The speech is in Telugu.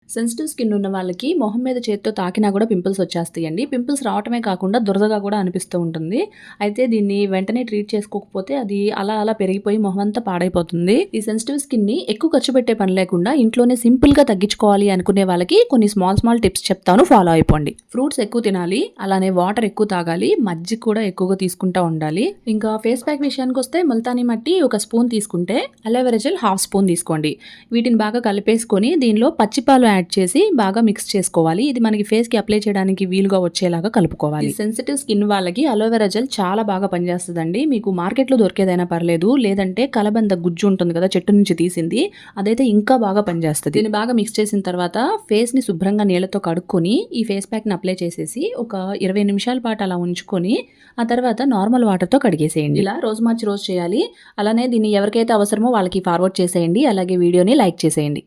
సెన్సిటివ్ స్కిన్ ఉన్న వాళ్ళకి మొహం మీద చేత్తో తాకినా కూడా పింపుల్స్ వచ్చేస్తాయండి. పింపుల్స్ రావటమే కాకుండా దురదగా కూడా అనిపిస్తూ ఉంటుంది. అయితే దీన్ని వెంటనే ట్రీట్ చేసుకోకపోతే అది అలా అలా పెరిగిపోయి మొహం అంతా పాడైపోతుంది. ఈ సెన్సిటివ్ స్కిన్‌ని ఎక్కువ ఖర్చు పెట్టే పని లేకుండా ఇంట్లోనే సింపుల్‌గా తగ్గించుకోవాలి అనుకునే వాళ్ళకి కొన్ని స్మాల్ టిప్స్ చెప్తాను, ఫాలో అయిపోండి. ఫ్రూట్స్ ఎక్కువ తినాలి, అలానే వాటర్ ఎక్కువ తాగాలి, మజ్జిగ కూడా ఎక్కువగా తీసుకుంటా ఉండాలి. ఇంకా ఫేస్ ప్యాక్ విషయానికొస్తే ముల్తానీ మట్టి ఒక స్పూన్ తీసుకుంటే అలోవెరా జెల్ హాఫ్ స్పూన్ తీసుకోండి. వీటిని బాగా కలిపేసుకొని దీనిలో పచ్చిపాలు యాడ్ చేసి బాగా మిక్స్ చేసుకోవాలి. ఇది మనకి ఫేస్ కి అప్లై చేయడానికి వీలుగా వచ్చేలాగా కలుపుకోవాలి. సెన్సిటివ్ స్కిన్ వాళ్ళకి అలోవెరా జెల్ చాలా బాగా పనిచేస్తుందండి. మీకు మార్కెట్ లో దొరికేదైనా పర్లేదు, లేదంటే కలబంద గుజ్జు ఉంటుంది కదా చెట్టు నుంచి తీసింది, అదైతే ఇంకా బాగా పనిచేస్తుంది. దీన్ని బాగా మిక్స్ చేసిన తర్వాత ఫేస్ ని శుభ్రంగా నీళ్లతో కడుక్కొని ఈ ఫేస్ ప్యాక్ ని అప్లై చేసేసి ఒక 20 నిమిషాల పాటు అలా ఉంచుకొని ఆ తర్వాత నార్మల్ వాటర్ తో కడిగేసేయండి. ఇలా రోజు మార్చి రోజు చేయాలి. అలానే దీన్ని ఎవరికైతే అవసరమో వాళ్ళకి ఫార్వర్డ్ చేసేయండి. అలాగే వీడియోని లైక్ చేసేయండి.